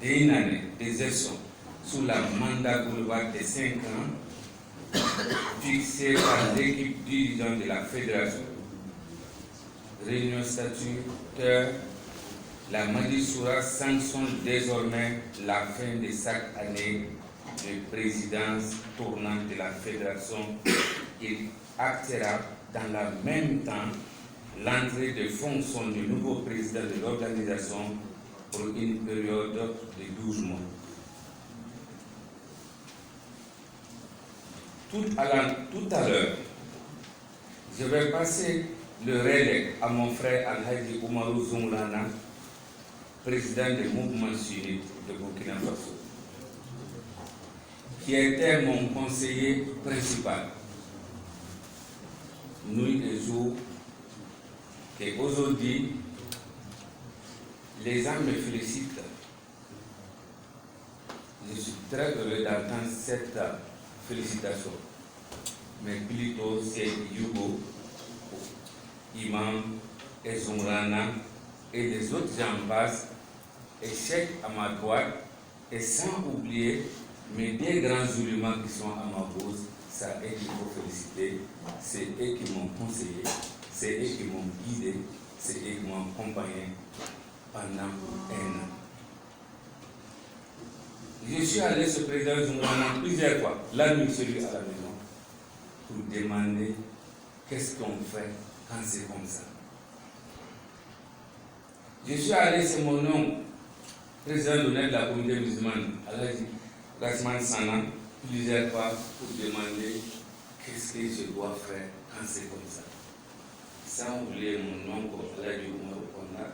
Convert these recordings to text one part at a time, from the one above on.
d'une année d'exercice sous la mandat global de 5 ans fixé par l'équipe dirigeante de la fédération. Réunion statutaire, la magistrature sanctionne désormais la fin de chaque année de présidence tournante de la fédération et actera dans le même temps l'entrée de fonction du nouveau président de l'organisation pour une période de 12 mois. Tout à l'heure, je vais passer le relais à mon frère Al-Hadi Oumarou Zoumlana, président du mouvement sunnite de Burkina Faso, qui était mon conseiller principal, nuit et jour, et aujourd'hui, les gens me félicitent. Je suis très heureux d'entendre cette félicitation. Mais plutôt, c'est Yugo, Imam, et Zoumrana, et les autres gens passent, et Cheikh à ma droite, et sans oublier mes deux grands musulmans qui sont à ma gauche, c'est eux qu'il faut féliciter, c'est eux qui m'ont conseillé, c'est eux qui m'ont guidé, c'est eux qui m'ont accompagné pendant 1 an. Je suis allé ce président Zoumrana plusieurs fois, la nuit celui à la maison, pour demander qu'est-ce qu'on fait quand c'est comme ça. Je suis allé, c'est mon nom, président d'honneur de la communauté musulmane, Alhaji Rasman Sana, plusieurs fois pour demander qu'est-ce que je dois faire quand c'est comme ça. Sans oublier mon oncle Alhaji Oumarou Konda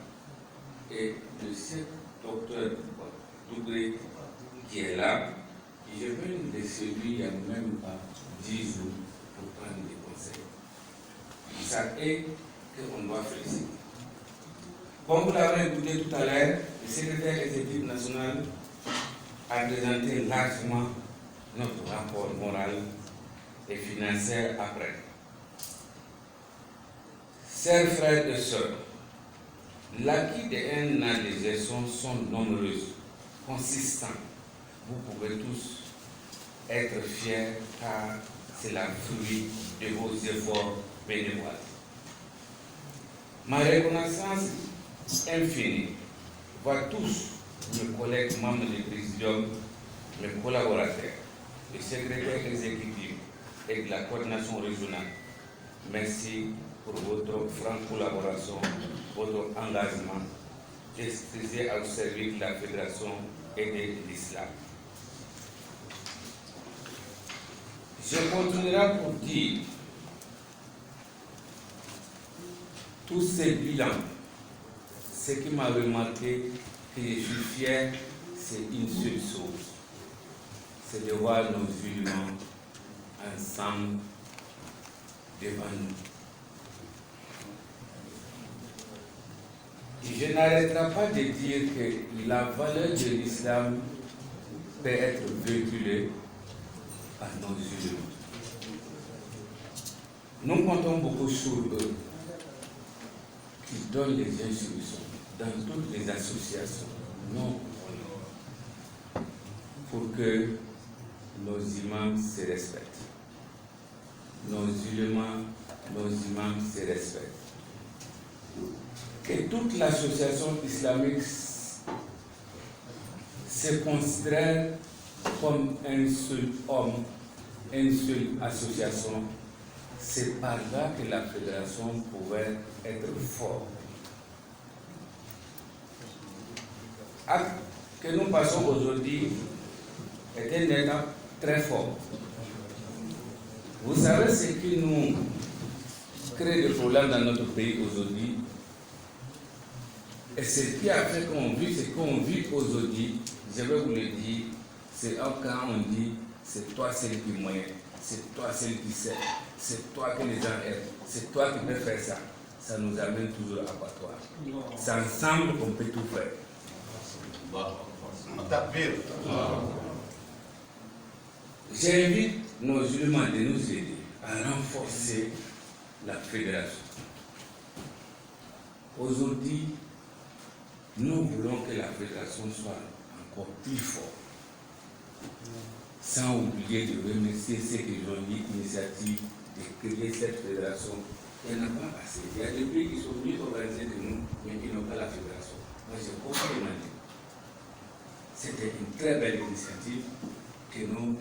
et le chef docteur Dougré qui est là. Je viens de celui il n'y a même pas 10 jours pour prendre des conseils. Ça est qu'on doit féliciter. Comme vous l'avez écouté tout à l'heure, le secrétaire exécutif national a présenté largement notre rapport moral et financier après. Chers frères et sœurs, l'acquis d'un an de gestion sont nombreuses, consistants. Vous pouvez tous être fiers car c'est la fruit de vos efforts bénévoles. Ma reconnaissance infinie va tous mes collègues membres du présidium, mes collaborateurs, les secrétaires exécutifs et de la coordination régionale. Merci pour votre franche collaboration, votre engagement exercé au service de la fédération et de l'islam. Je continuerai pour dire tous ces bilans. Ce qui m'a remarqué que je suis fier, c'est une seule chose, c'est de voir nos musulmans ensemble devant nous. Je n'arrêterai pas de dire que la valeur de l'islam peut être véhiculée par nos musulmans. Nous comptons beaucoup sur eux qui donnent les instructions dans toutes les associations, non, pour que nos imams se respectent. Nos imams se respectent. Que toute l'association islamique se considère comme un seul homme, une seule association. C'est par là que la fédération pouvait être forte. L'acte que nous passons aujourd'hui est une étape très forte. Vous savez ce qui nous crée des problèmes dans notre pays aujourd'hui, et ce qui a fait qu'on vit ce qu'on vit aujourd'hui, je vais vous le dire, c'est quand on dit c'est toi celui qui moyen, c'est toi celui qui sait, c'est toi que les gens aiment, c'est toi qui peux faire ça. Ça nous amène toujours à l'abattoir. C'est ensemble qu'on peut tout faire. J'invite nos musulmans de nous aider à renforcer la fédération. Aujourd'hui, nous voulons que la fédération soit encore plus fort. Sans oublier de remercier ceux qui ont eu l'initiative de créer cette fédération. Il n'y en a pas assez. Il y a des pays qui sont mieux organisés que nous, mais qui n'ont pas la fédération. Moi, j'ai beaucoup demandé. C'était une très belle initiative que nos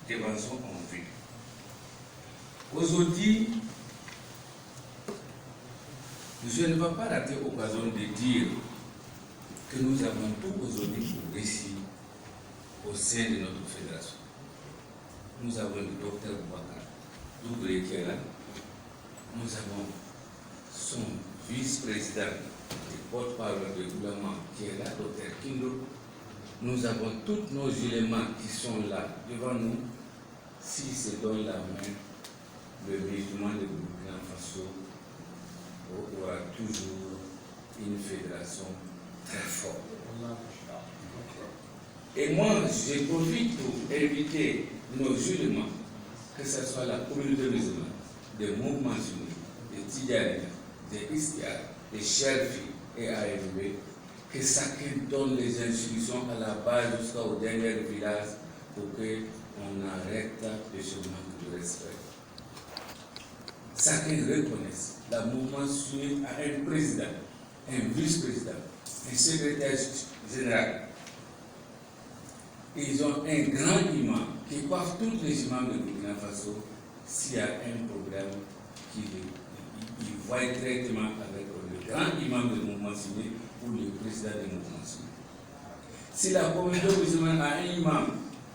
défenseurs ont vue. Aujourd'hui, je ne vais pas rater l'occasion de dire que nous avons tout aujourd'hui pour réussir au sein de notre fédération. Nous avons le docteur Boubacar Doucouré qui est là. Nous avons son vice-président et porte-parole de gouvernement qui est là, docteur Kindo. Nous avons tous nos éléments qui sont là devant nous. S'ils se donnent la main, le musulman de Burkina Faso aura toujours une fédération très forte. Et moi, je profite pour inviter nos musulmans, que ce soit la communauté musulmane, des mouvements sunnites, des Tidjaniens, des Istiar, des Cherfi et AFB, que chacun donne les instructions à la base jusqu'au dernier village pour qu'on arrête ce manque de respect. Chacun reconnaisse la mouvement sunnite a un président, un vice-président, un secrétaire général. Ils ont un grand imam qui coiffe tous les imams de Burkina Faso. S'il y a un problème, il voit directement avec le grand imam du mouvement sunnite ou le président du mouvement sunnite. Si la communauté musulmane a un imam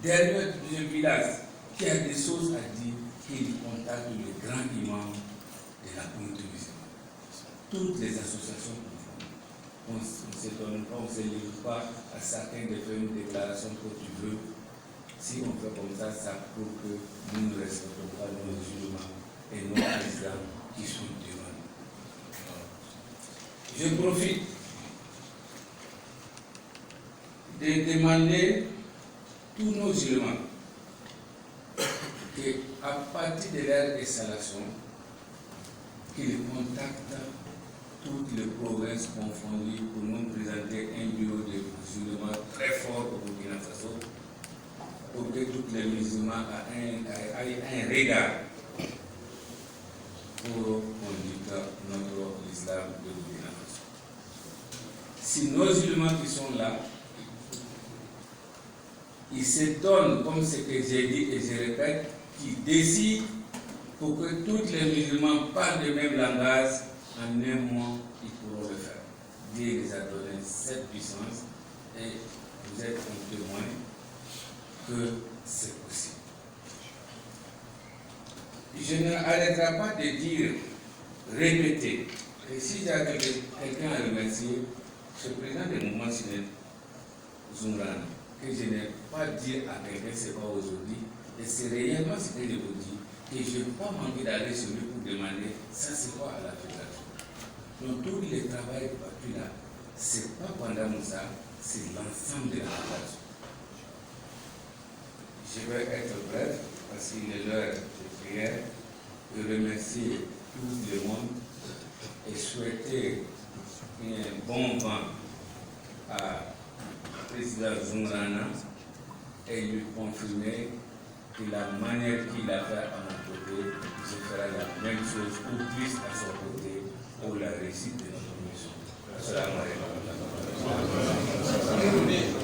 derrière le village qui a des choses à dire, qu'il contacte le grand imam de la communauté musulmane. Toutes les associations on ne se donne pas, on ne se livre pas à chacun de faire une déclaration que tu veux. Si on fait comme ça prouve que nous ne respectons pas nos musulmans et nos présidents qui sont devant nous. Je profite de demander tous nos musulmans qu'à partir de leur installation, qu'ils contactent toutes les provinces confondues pour nous présenter un bureau de musulmans très fort au Burkina Faso, pour que tous les musulmans aient un regard pour conduire notre islam de Burkina Faso. Si nos musulmans qui sont là, ils se donnent, comme ce que j'ai dit et je répète, qui décident pour que tous les musulmans parlent le même langage, en un mois, ils pourront le faire. Dieu les a donné cette puissance et vous êtes un témoin que c'est possible. Je n'arrêterai pas de dire, répéter, et si j'avais quelqu'un à remercier, ce président du mouvement sunnite, Zumrana, que je n'ai pas dit à quelqu'un, ce n'est pas aujourd'hui, et c'est réellement ce que je vous dis, et je ne vais pas manquer d'aller sur lui pour demander, ça c'est quoi à la fédération. Donc tout le travail battu là, ce n'est pas pendant Moussa, c'est l'ensemble de la fédération. Je vais être bref, parce qu'il est l'heure de prière, de remercier tout le monde et souhaiter un bon vent à président Zumrana et lui confirmer que la manière qu'il a fait à mon côté, je ferai la même chose ou plus à son côté pour la réussite de notre mission. Assalamu alaikum.